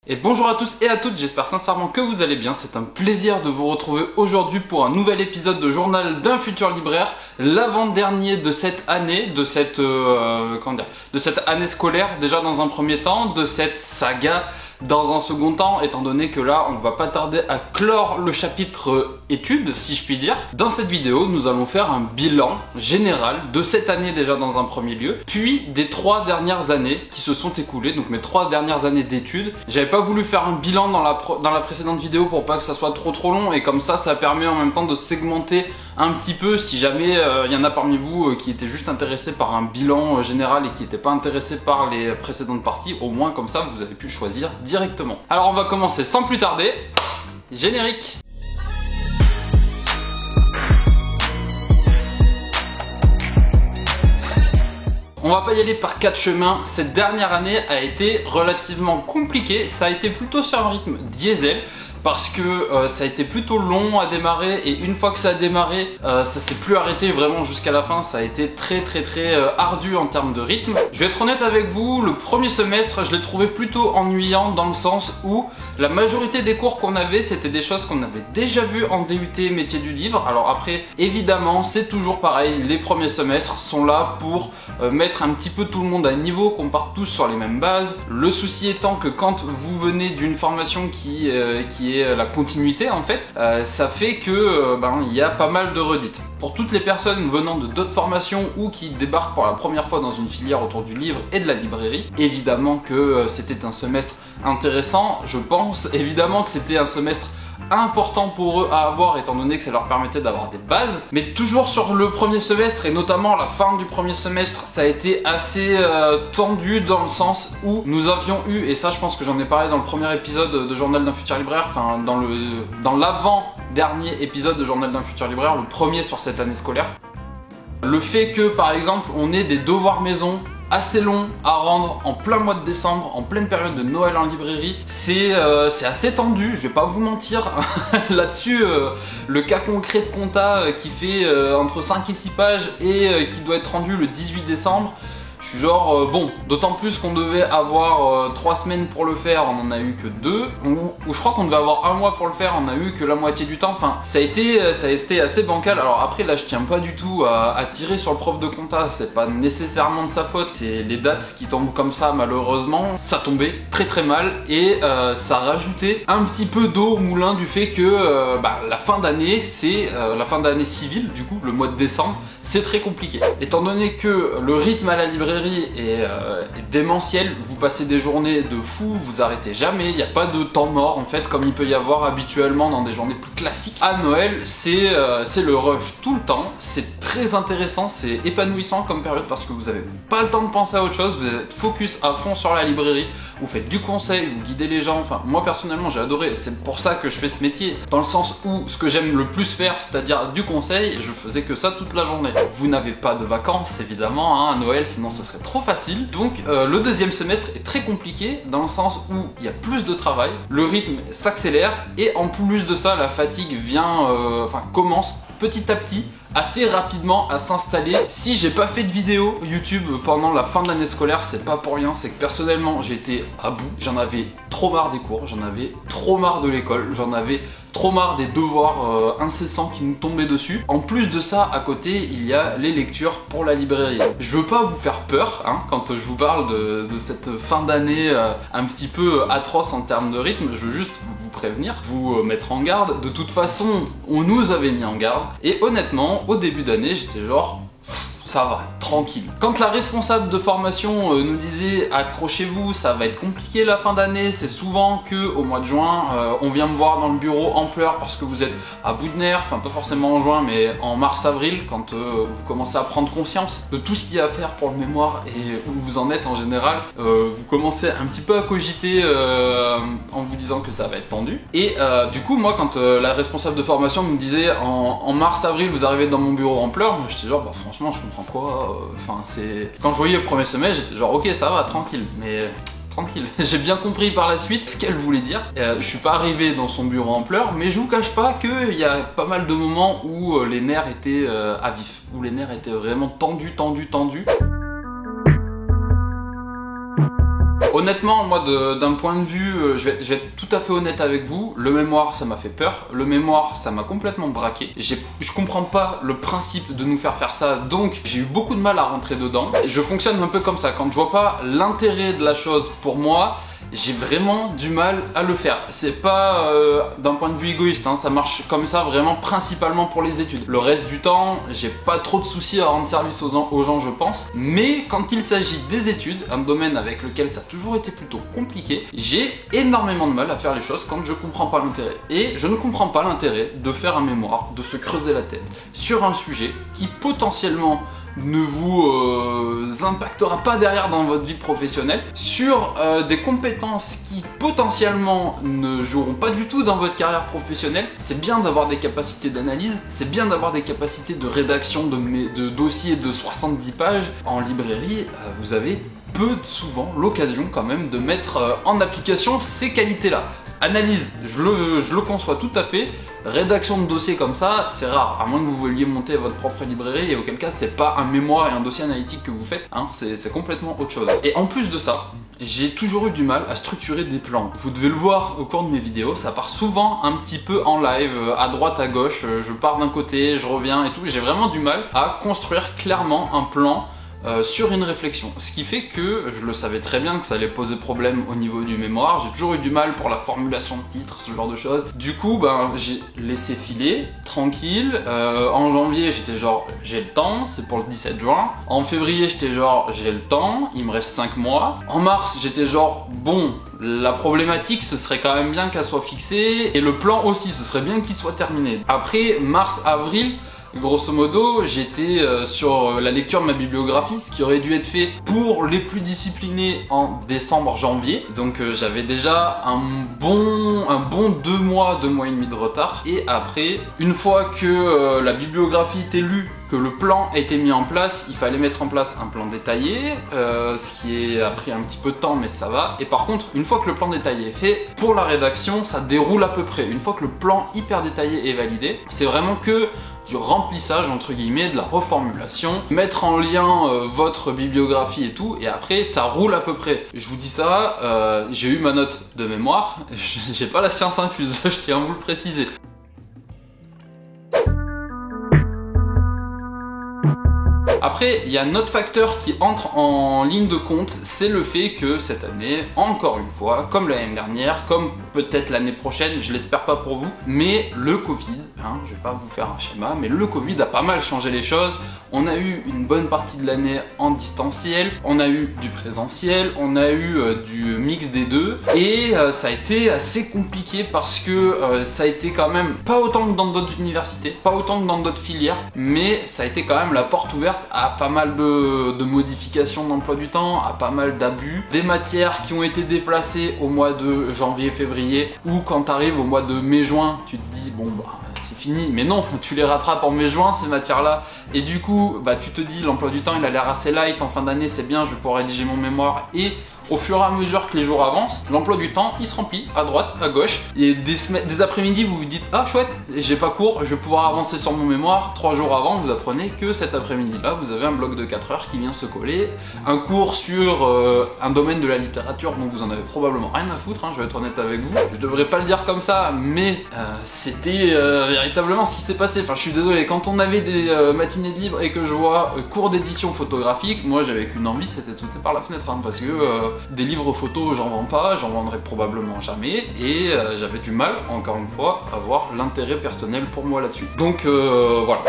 Et bonjour à tous et à toutes, j'espère sincèrement que vous allez bien. C'est un plaisir de vous retrouver aujourd'hui pour un nouvel épisode de Journal d'un futur libraire, l'avant-dernier de cette année, de cette année scolaire déjà dans un premier temps, de cette saga dans un second temps, étant donné que là on va pas tarder à clore le chapitre études, si je puis dire. Dans cette vidéo, nous allons faire un bilan général de cette année déjà dans un premier lieu, puis des 3 dernières années qui se sont écoulées, donc mes 3 dernières années d'études. J'avais pas voulu faire un bilan dans la précédente vidéo pour pas que ça soit trop long, et comme ça permet en même temps de segmenter un petit peu si jamais il y en a parmi vous qui étaient juste intéressés par un bilan général et qui n'étaient pas intéressés par les précédentes parties. Au moins comme ça vous avez pu choisir directement. Alors on va commencer sans plus tarder. Générique. On va pas y aller par 4 chemins. Cette dernière année a été relativement compliquée. Ça a été plutôt sur un rythme diesel, parce que ça a été plutôt long à démarrer, et une fois que ça a démarré, ça s'est plus arrêté vraiment jusqu'à la fin. Ça a été très ardu en termes de rythme. Je vais être honnête avec vous, le premier semestre je l'ai trouvé plutôt ennuyant, dans le sens où la majorité des cours qu'on avait, c'était des choses qu'on avait déjà vues en DUT métier du livre. Alors après, évidemment, c'est toujours pareil, les premiers semestres sont là pour mettre un petit peu tout le monde à niveau, qu'on parte tous sur les mêmes bases. Le souci étant que quand vous venez d'une formation qui est la continuité en fait, ça fait que il y a pas mal de redites. Pour toutes les personnes venant de d'autres formations ou qui débarquent pour la première fois dans une filière autour du livre et de la librairie, évidemment que c'était un semestre intéressant. Je pense évidemment que c'était un semestre important pour eux à avoir, étant donné que ça leur permettait d'avoir des bases. Mais toujours sur le premier semestre, et notamment la fin du premier semestre, ça a été assez tendu, dans le sens où nous avions eu, et ça je pense que j'en ai parlé dans le premier épisode de Journal d'un futur libraire, enfin dans l'avant-dernier épisode de Journal d'un futur libraire, le premier sur cette année scolaire, le fait que par exemple on ait des devoirs maison assez long à rendre en plein mois de décembre, en pleine période de Noël en librairie, c'est assez tendu, je vais pas vous mentir. Là-dessus, le cas concret de compta qui fait entre 5 et 6 pages et qui doit être rendu le 18 décembre, je suis genre bon, d'autant plus qu'on devait avoir 3 semaines pour le faire, on en a eu que 2, ou je crois qu'on devait avoir 1 mois pour le faire, on a eu que la moitié du temps. Enfin, ça a été assez bancal. Alors après là, je tiens pas du tout à tirer sur le prof de compta, c'est pas nécessairement de sa faute, c'est les dates qui tombent comme ça malheureusement. Ça tombait très mal, et ça rajoutait un petit peu d'eau au moulin du fait que la fin d'année, c'est la fin d'année civile, du coup le mois de décembre, c'est très compliqué. Étant donné que le rythme à la librairie est démentiel, vous passez des journées de fou, vous arrêtez jamais, il n'y a pas de temps mort en fait, comme il peut y avoir habituellement dans des journées plus classiques. À Noël, c'est le rush tout le temps, c'est très intéressant, c'est épanouissant comme période, parce que vous n'avez pas le temps de penser à autre chose, vous êtes focus à fond sur la librairie, vous faites du conseil, vous guidez les gens. Enfin, moi personnellement j'ai adoré, c'est pour ça que je fais ce métier, dans le sens où ce que j'aime le plus faire, c'est-à-dire du conseil, je faisais que ça toute la journée. Vous n'avez pas de vacances évidemment à Noël, sinon ce serait trop facile. Donc le deuxième semestre est très compliqué, dans le sens où il y a plus de travail, le rythme s'accélère, et en plus de ça la fatigue commence petit à petit, assez rapidement à s'installer. Si j'ai pas fait de vidéo YouTube pendant la fin de l'année scolaire, c'est pas pour rien, c'est que personnellement j'ai été à bout, j'en avais trop marre des cours, j'en avais trop marre de l'école, j'en avais trop marre des devoirs incessants qui nous tombaient dessus. En plus de ça, à côté, il y a les lectures pour la librairie. Je veux pas vous faire peur quand je vous parle de cette fin d'année un petit peu atroce en termes de rythme. Je veux juste vous prévenir, vous mettre en garde. De toute façon, on nous avait mis en garde, et honnêtement, au début d'année, j'étais genre ça va, tranquille. Quand la responsable de formation nous disait accrochez-vous, ça va être compliqué la fin d'année, c'est souvent que au mois de juin, on vient me voir dans le bureau en pleurs parce que vous êtes à bout de nerfs, enfin pas forcément en juin, mais en mars-avril, quand vous commencez à prendre conscience de tout ce qu'il y a à faire pour le mémoire et où vous en êtes en général, vous commencez un petit peu à cogiter en vous disant que ça va être tendu. Et du coup, moi, quand la responsable de formation me disait en mars-avril, vous arrivez dans mon bureau en pleurs, moi j'étais genre, franchement, je comprends quoi, c'est... Quand je voyais le premier semestre, j'étais genre ok ça va, tranquille, mais tranquille. J'ai bien compris par la suite ce qu'elle voulait dire. Je suis pas arrivé dans son bureau en pleurs, mais je vous cache pas qu'il y a pas mal de moments où les nerfs étaient à vif, où les nerfs étaient vraiment tendus. Honnêtement, moi d'un point de vue, je vais être tout à fait honnête avec vous, le mémoire ça m'a fait peur, le mémoire ça m'a complètement braqué. Je comprends pas le principe de nous faire ça, donc j'ai eu beaucoup de mal à rentrer dedans. Je fonctionne un peu comme ça, quand je vois pas l'intérêt de la chose pour moi, j'ai vraiment du mal à le faire. C'est pas d'un point de vue égoïste, hein, ça marche comme ça vraiment principalement pour les études. Le reste du temps, j'ai pas trop de soucis à rendre service aux gens, je pense. Mais quand il s'agit des études, un domaine avec lequel ça a toujours été plutôt compliqué, j'ai énormément de mal à faire les choses quand je comprends pas l'intérêt. Et je ne comprends pas l'intérêt de faire un mémoire, de se creuser la tête sur un sujet qui potentiellement ne vous impactera pas derrière dans votre vie professionnelle, sur des compétences qui potentiellement ne joueront pas du tout dans votre carrière professionnelle. C'est bien d'avoir des capacités d'analyse, c'est bien d'avoir des capacités de rédaction de dossiers de 70 pages. En librairie, vous avez souvent l'occasion quand même de mettre en application ces qualités-là. Analyse, je le conçois tout à fait. Rédaction de dossier comme ça, c'est rare, à moins que vous vouliez monter votre propre librairie, et auquel cas c'est pas un mémoire et un dossier analytique que vous faites, hein, c'est complètement autre chose. Et en plus de ça, j'ai toujours eu du mal à structurer des plans. Vous devez le voir au cours de mes vidéos, ça part souvent un petit peu en live, à droite, à gauche, je pars d'un côté, je reviens et tout. J'ai vraiment du mal à construire clairement un plan sur une réflexion, ce qui fait que je le savais très bien que ça allait poser problème au niveau du mémoire. J'ai toujours eu du mal pour la formulation de titres, ce genre de choses. Du coup, j'ai laissé filer, tranquille. En janvier, j'étais genre j'ai le temps, c'est pour le 17 juin. En février, j'étais genre j'ai le temps, il me reste 5 mois. En mars, j'étais genre bon, la problématique, ce serait quand même bien qu'elle soit fixée, et le plan aussi, ce serait bien qu'il soit terminé. Après mars, avril, grosso modo, j'étais sur la lecture de ma bibliographie, ce qui aurait dû être fait pour les plus disciplinés en décembre, janvier. Donc j'avais déjà un bon 2 mois et demi de retard. Et après, une fois que la bibliographie était lue, que le plan a été mis en place, il fallait mettre en place un plan détaillé, ce qui a pris un petit peu de temps, mais ça va. Et par contre, une fois que le plan détaillé est fait, pour la rédaction, ça déroule à peu près. Une fois que le plan hyper détaillé est validé, c'est vraiment que du remplissage entre guillemets, de la reformulation, mettre en lien votre bibliographie et tout, et après ça roule à peu près. Je vous dis ça, j'ai eu ma note de mémoire, j'ai pas la science infuse, je tiens à vous le préciser. Après, il y a un autre facteur qui entre en ligne de compte, c'est le fait que cette année, encore une fois, comme l'année dernière, comme peut-être l'année prochaine, je l'espère pas pour vous, mais le Covid, je vais pas vous faire un schéma, mais le Covid a pas mal changé les choses. On a eu une bonne partie de l'année en distanciel, on a eu du présentiel, on a eu du mix des deux, et ça a été assez compliqué parce que ça a été quand même, pas autant que dans d'autres universités, pas autant que dans d'autres filières, mais ça a été quand même la porte ouverte à pas mal de modifications d'emploi du temps, à pas mal d'abus, des matières qui ont été déplacées au mois de janvier-février, ou quand tu arrives au mois de mai-juin, tu te dis bon c'est fini, mais non, tu les rattrapes en mai-juin ces matières-là, et du coup tu te dis l'emploi du temps il a l'air assez light en fin d'année, c'est bien, je vais pouvoir rédiger mon mémoire, et au fur et à mesure que les jours avancent, l'emploi du temps il se remplit à droite, à gauche, et des après-midi vous vous dites ah chouette, j'ai pas cours, je vais pouvoir avancer sur mon mémoire. 3 jours avant vous apprenez que cet après-midi là vous avez un bloc de 4 heures qui vient se coller, un cours sur un domaine de la littérature dont vous en avez probablement rien à foutre, je vais être honnête avec vous, je devrais pas le dire comme ça, mais c'était véritablement ce qui s'est passé. Enfin je suis désolé, quand on avait des matinées de libre et que je vois cours d'édition photographique, moi j'avais qu'une envie, c'était de sauter par la fenêtre, parce que des livres photos j'en vends pas, j'en vendrai probablement jamais, et j'avais du mal encore une fois à voir l'intérêt personnel pour moi là-dessus. Donc voilà.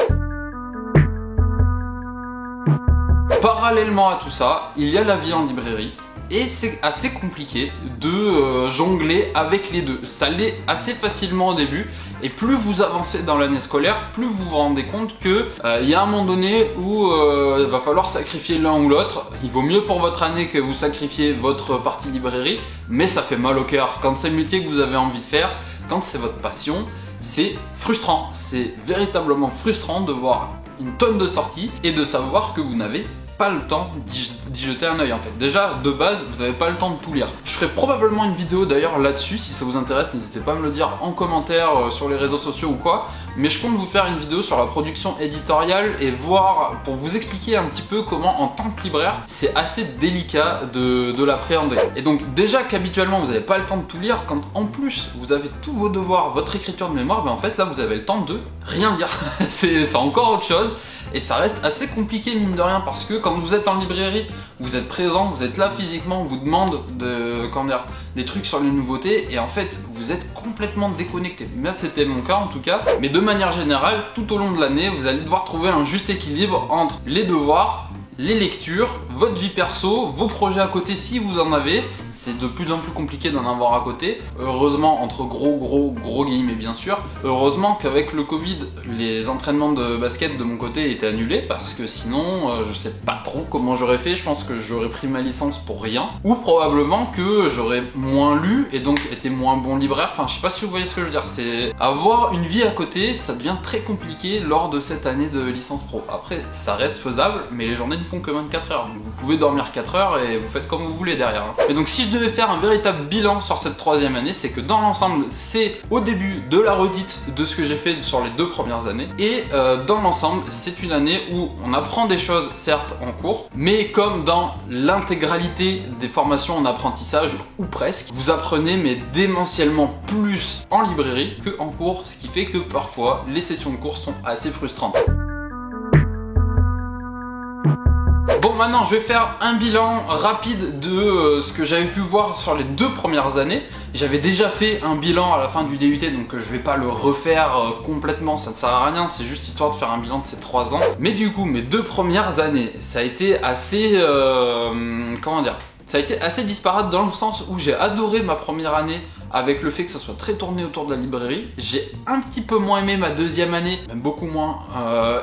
Parallèlement à tout ça, il y a la vie en librairie. Et c'est assez compliqué de jongler avec les deux. Ça l'est assez facilement au début, et plus vous avancez dans l'année scolaire, plus vous vous rendez compte que y a un moment donné où il va falloir sacrifier l'un ou l'autre. Il vaut mieux pour votre année que vous sacrifiez votre partie librairie, mais ça fait mal au cœur. Quand c'est le métier que vous avez envie de faire, quand c'est votre passion, c'est frustrant. C'est véritablement frustrant de voir une tonne de sorties et de savoir que vous n'avez pas le temps d'y jeter un œil en fait. Déjà de base vous n'avez pas le temps de tout lire. Je ferai probablement une vidéo d'ailleurs là-dessus, si ça vous intéresse n'hésitez pas à me le dire en commentaire sur les réseaux sociaux ou quoi. Mais je compte vous faire une vidéo sur la production éditoriale et voir, pour vous expliquer un petit peu comment en tant que libraire c'est assez délicat de l'appréhender. Et donc déjà qu'habituellement vous n'avez pas le temps de tout lire, quand en plus vous avez tous vos devoirs, votre écriture de mémoire, ben en fait là vous avez le temps de rien lire. C'est encore autre chose. Et ça reste assez compliqué mine de rien parce que quand vous êtes en librairie, vous êtes présent, vous êtes là physiquement, on vous demande des trucs sur les nouveautés et en fait vous êtes complètement déconnecté. Mais c'était mon cas en tout cas. Mais de manière générale, tout au long de l'année, vous allez devoir trouver un juste équilibre entre les devoirs, les lectures, votre vie perso, vos projets à côté si vous en avez. C'est de plus en plus compliqué d'en avoir à côté. Heureusement, entre gros guillemets bien sûr, heureusement qu'avec le Covid, les entraînements de basket de mon côté étaient annulés parce que sinon, je sais pas trop comment j'aurais fait. Je pense que j'aurais pris ma licence pour rien. Ou probablement que j'aurais moins lu et donc été moins bon libraire. Enfin, je sais pas si vous voyez ce que je veux dire. C'est avoir une vie à côté, ça devient très compliqué lors de cette année de licence pro. Après, ça reste faisable, mais les journées ne font que 24 heures. Donc vous pouvez dormir 4 heures et vous faites comme vous voulez derrière. Et donc si je devais faire un véritable bilan sur cette troisième année, c'est que dans l'ensemble, c'est au début de la redite de ce que j'ai fait sur les 2 premières années. Et dans l'ensemble, c'est une année où on apprend des choses, certes, en cours, mais comme dans l'intégralité des formations en apprentissage, ou presque, vous apprenez mais démentiellement plus en librairie que en cours, ce qui fait que parfois, les sessions de cours sont assez frustrantes. Bon, maintenant je vais faire un bilan rapide de ce que j'avais pu voir sur les 2 premières années. J'avais déjà fait un bilan à la fin du DUT, donc je vais pas le refaire complètement, ça ne sert à rien, c'est juste histoire de faire un bilan de ces 3 ans. Mais du coup, mes 2 premières années, ça a été assez... comment dire ? Ça a été assez disparate dans le sens où j'ai adoré ma première année avec le fait que ça soit très tourné autour de la librairie. J'ai un petit peu moins aimé ma deuxième année, même beaucoup moins,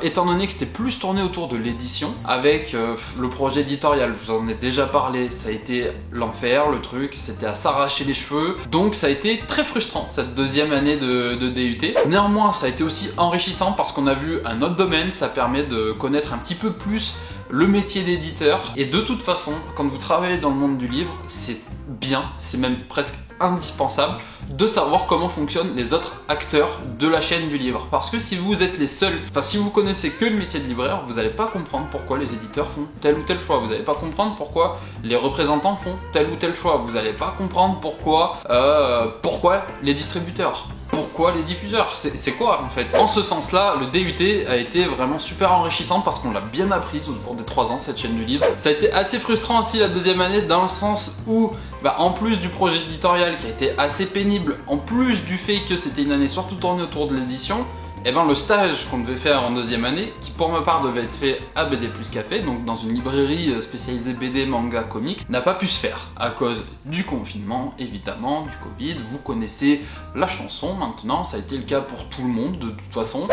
étant donné que c'était plus tourné autour de l'édition, avec le projet éditorial. Je vous en ai déjà parlé, ça a été l'enfer, le truc, c'était à s'arracher les cheveux. Donc ça a été très frustrant, cette deuxième année de DUT. Néanmoins, ça a été aussi enrichissant parce qu'on a vu un autre domaine, ça permet de connaître un petit peu plus le métier d'éditeur. Et de toute façon, quand vous travaillez dans le monde du livre, c'est bien, c'est même presque indispensable de savoir comment fonctionnent les autres acteurs de la chaîne du livre. Parce que si vous êtes les seuls, enfin si vous connaissez que le métier de libraire, vous n'allez pas comprendre pourquoi les éditeurs font tel ou tel choix. Vous n'allez pas comprendre pourquoi les représentants font tel ou tel choix. Vous n'allez pas comprendre pourquoi les distributeurs. Pourquoi les diffuseurs? C'est quoi en fait? En ce sens-là, le DUT a été vraiment super enrichissant parce qu'on l'a bien appris au cours des 3 ans, cette chaîne du livre. Ça a été assez frustrant aussi la deuxième année dans le sens où, en plus du projet éditorial qui a été assez pénible, en plus du fait que c'était une année surtout tournée autour de l'édition, le stage qu'on devait faire en deuxième année, qui pour ma part devait être fait à BD Plus Café, donc dans une librairie spécialisée BD, manga, comics, n'a pas pu se faire à cause du confinement, évidemment, du Covid. Vous connaissez la chanson maintenant, ça a été le cas pour tout le monde de toute façon.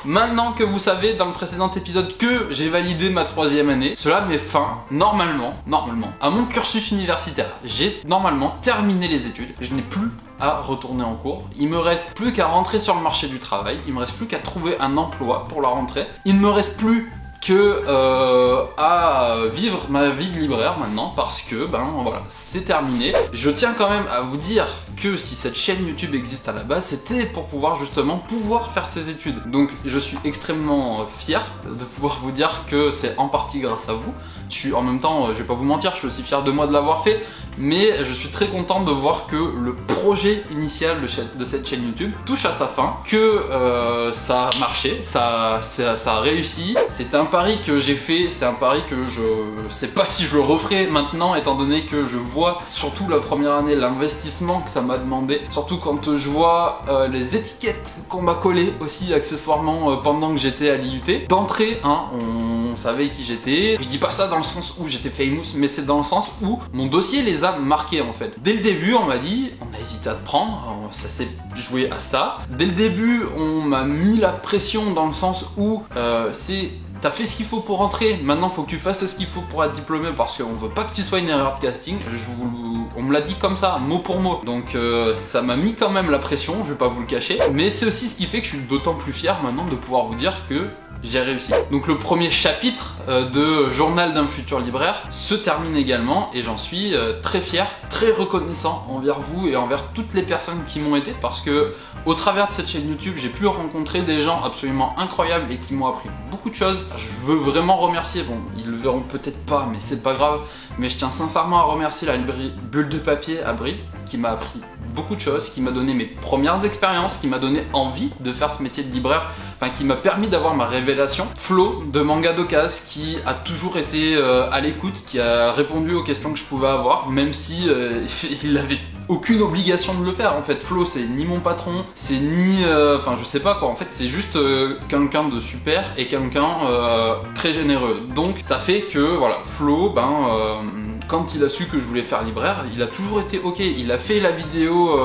Maintenant que vous savez dans le précédent épisode que j'ai validé ma 3e année, cela met fin, normalement, à mon cursus universitaire. J'ai normalement terminé les études, je n'ai plus à retourner en cours. Il me reste plus qu'à rentrer sur le marché du travail, il me reste plus qu'à trouver un emploi pour la rentrée. Il ne me reste plus que à vivre ma vie de libraire maintenant parce que voilà, c'est terminé. Je tiens quand même à vous dire que si cette chaîne YouTube existe à la base, c'était pour pouvoir faire ces études. Donc je suis extrêmement fier de pouvoir vous dire que c'est en partie grâce à vous. En même temps, je vais pas vous mentir, je suis aussi fier de moi de l'avoir fait, mais je suis très content de voir que le projet initial de cette chaîne YouTube touche à sa fin, que ça a marché, ça a réussi. C'est un pari que j'ai fait, c'est un pari que je sais pas si je le referai maintenant, étant donné que je vois surtout la première année l'investissement que ça m'a demandé, surtout quand je vois les étiquettes qu'on m'a collées aussi accessoirement pendant que j'étais à l'IUT. D'entrée, on savait qui j'étais. Je dis pas ça dans le sens où j'étais famous, mais c'est dans le sens où mon dossier les a marqués en fait. Dès le début, on m'a dit, on a hésité à te prendre, ça s'est joué à ça. Dès le début, on m'a mis la pression dans le sens où t'as fait ce qu'il faut pour rentrer, maintenant faut que tu fasses ce qu'il faut pour être diplômé parce qu'on veut pas que tu sois une erreur de casting. On me l'a dit comme ça, mot pour mot. Donc ça m'a mis quand même la pression, je vais pas vous le cacher. Mais c'est aussi ce qui fait que je suis d'autant plus fier maintenant de pouvoir vous dire que j'ai réussi. Donc le premier chapitre de Journal d'un futur libraire se termine également et j'en suis très fier, très reconnaissant envers vous et envers toutes les personnes qui m'ont aidé parce que au travers de cette chaîne YouTube, j'ai pu rencontrer des gens absolument incroyables et qui m'ont appris beaucoup de choses. Je veux vraiment remercier, bon, ils le verront peut-être pas, mais c'est pas grave, mais je tiens sincèrement à remercier la librairie Bulle de Papier à Brive qui m'a appris beaucoup de choses, qui m'a donné mes premières expériences, qui m'a donné envie de faire ce métier de libraire, enfin qui m'a permis d'avoir ma révélation. Flo de Manga d'Occasion qui a toujours été à l'écoute, qui a répondu aux questions que je pouvais avoir, même si il avait aucune obligation de le faire en fait. Flo c'est ni mon patron, c'est ni enfin je sais pas quoi, en fait c'est juste quelqu'un de super et quelqu'un très généreux. Donc ça fait que voilà, Flo quand il a su que je voulais faire libraire, il a toujours été ok. Il a fait la vidéo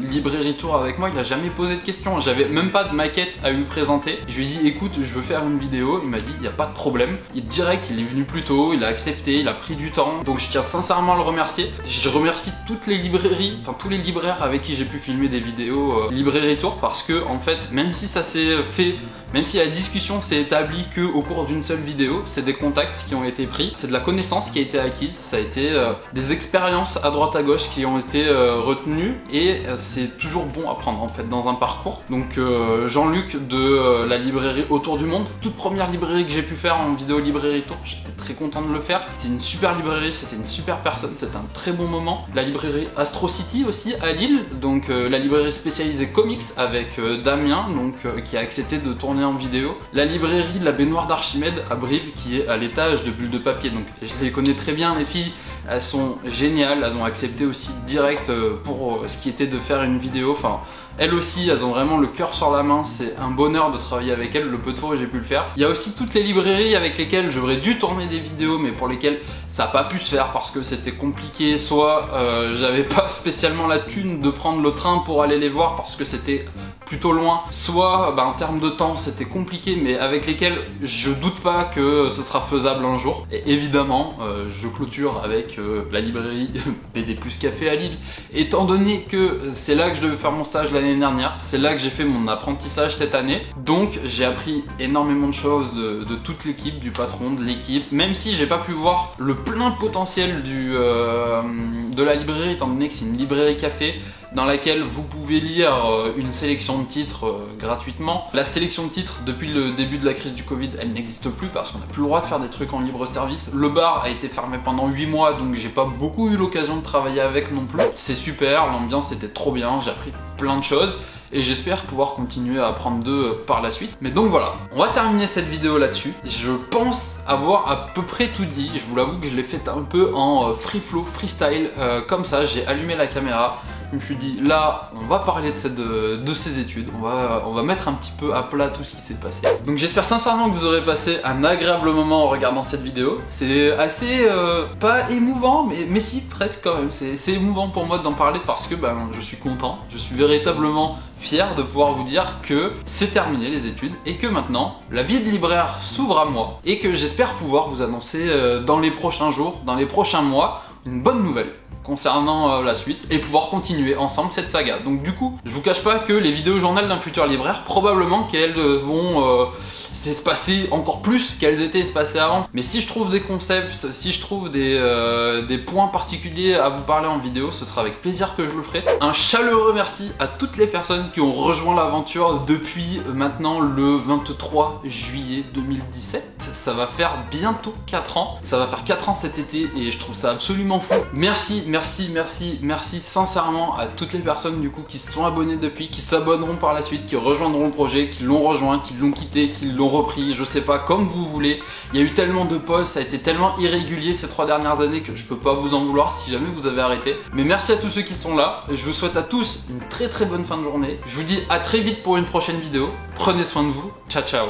librairie tour avec moi, il a jamais posé de questions. J'avais même pas de maquette à lui présenter. Je lui ai dit écoute, je veux faire une vidéo. Il m'a dit il n'y a pas de problème. Et direct, il est venu plus tôt, il a accepté, il a pris du temps. Donc je tiens sincèrement à le remercier. Je remercie toutes les librairies, enfin tous les libraires avec qui j'ai pu filmer des vidéos librairie tour parce que en fait, même si ça s'est fait, même si la discussion s'est établie que au cours d'une seule vidéo, c'est des contacts qui ont été pris, c'est de la connaissance qui a été acquise, ça a été des expériences à droite à gauche qui ont été retenues et c'est toujours bon à prendre en fait dans un parcours. Donc Jean-Luc de la librairie Autour du Monde, toute première librairie que j'ai pu faire en vidéo librairie tour, j'étais très content de le faire. C'était une super librairie, c'était une super personne, c'était un très bon moment. La librairie Astro City aussi à Lille, donc la librairie spécialisée comics avec Damien, donc qui a accepté de tourner en vidéo. La librairie de la baignoire d'Archimède à Brive qui est à l'étage de Bulle de Papier. Donc je les connais très bien les filles, elles sont géniales, elles ont accepté aussi direct pour ce qui était de faire une vidéo. Enfin elles aussi, elles ont vraiment le cœur sur la main, c'est un bonheur de travailler avec elles, le peu de fois où j'ai pu le faire. Il y a aussi toutes les librairies avec lesquelles j'aurais dû tourner des vidéos, mais pour lesquelles ça n'a pas pu se faire parce que c'était compliqué, soit j'avais pas spécialement la thune de prendre le train pour aller les voir parce que c'était plutôt loin, soit en termes de temps c'était compliqué, mais avec lesquelles je doute pas que ce sera faisable un jour. Et évidemment, je clôture avec la librairie BD Plus Café à Lille, étant donné que c'est là que je devais faire mon stage l'année dernière, c'est là que j'ai fait mon apprentissage cette année, donc j'ai appris énormément de choses de toute l'équipe, du patron, de l'équipe, même si j'ai pas pu voir le plein potentiel de la librairie, étant donné que c'est une librairie café dans laquelle vous pouvez lire une sélection de titres gratuitement. La sélection de titres, depuis le début de la crise du Covid, elle n'existe plus parce qu'on n'a plus le droit de faire des trucs en libre service. Le bar a été fermé pendant 8 mois, donc j'ai pas beaucoup eu l'occasion de travailler avec non plus. C'est super, l'ambiance était trop bien, j'ai appris plein de choses. Et j'espère pouvoir continuer à apprendre d'eux par la suite. Mais donc voilà, on va terminer cette vidéo là-dessus. Je pense avoir à peu près tout dit. Je vous l'avoue que je l'ai fait un peu en free flow, freestyle. Comme ça, j'ai allumé la caméra. Je me suis dit, là, on va parler de ces études. On va mettre un petit peu à plat tout ce qui s'est passé. Donc j'espère sincèrement que vous aurez passé un agréable moment en regardant cette vidéo. C'est assez, pas émouvant, mais si, presque quand même. C'est émouvant pour moi d'en parler parce que je suis content. Je suis véritablement fier de pouvoir vous dire que c'est terminé les études et que maintenant la vie de libraire s'ouvre à moi et que j'espère pouvoir vous annoncer dans les prochains jours, dans les prochains mois, une bonne nouvelle concernant la suite et pouvoir continuer ensemble cette saga. Donc du coup, je vous cache pas que les vidéos journal d'un futur libraire, probablement qu'elles vont s'espacer encore plus qu'elles étaient espacées avant. Mais si je trouve des concepts, si je trouve des points particuliers à vous parler en vidéo, ce sera avec plaisir que je le ferai. Un chaleureux merci à toutes les personnes qui ont rejoint l'aventure depuis maintenant le 23 juillet 2017. Ça va faire bientôt 4 ans. Ça va faire 4 ans cet été et je trouve ça absolument fou. Merci, merci, merci, merci sincèrement à toutes les personnes du coup qui se sont abonnées depuis, qui s'abonneront par la suite, qui rejoindront le projet, qui l'ont rejoint, qui l'ont quitté, qui l'ont repris, je sais pas, comme vous voulez. Il y a eu tellement de posts, ça a été tellement irrégulier ces 3 dernières années que je peux pas vous en vouloir si jamais vous avez arrêté. Mais merci à tous ceux qui sont là. Je vous souhaite à tous une très très bonne fin de journée. Je vous dis à très vite pour une prochaine vidéo. Prenez soin de vous. Ciao ciao.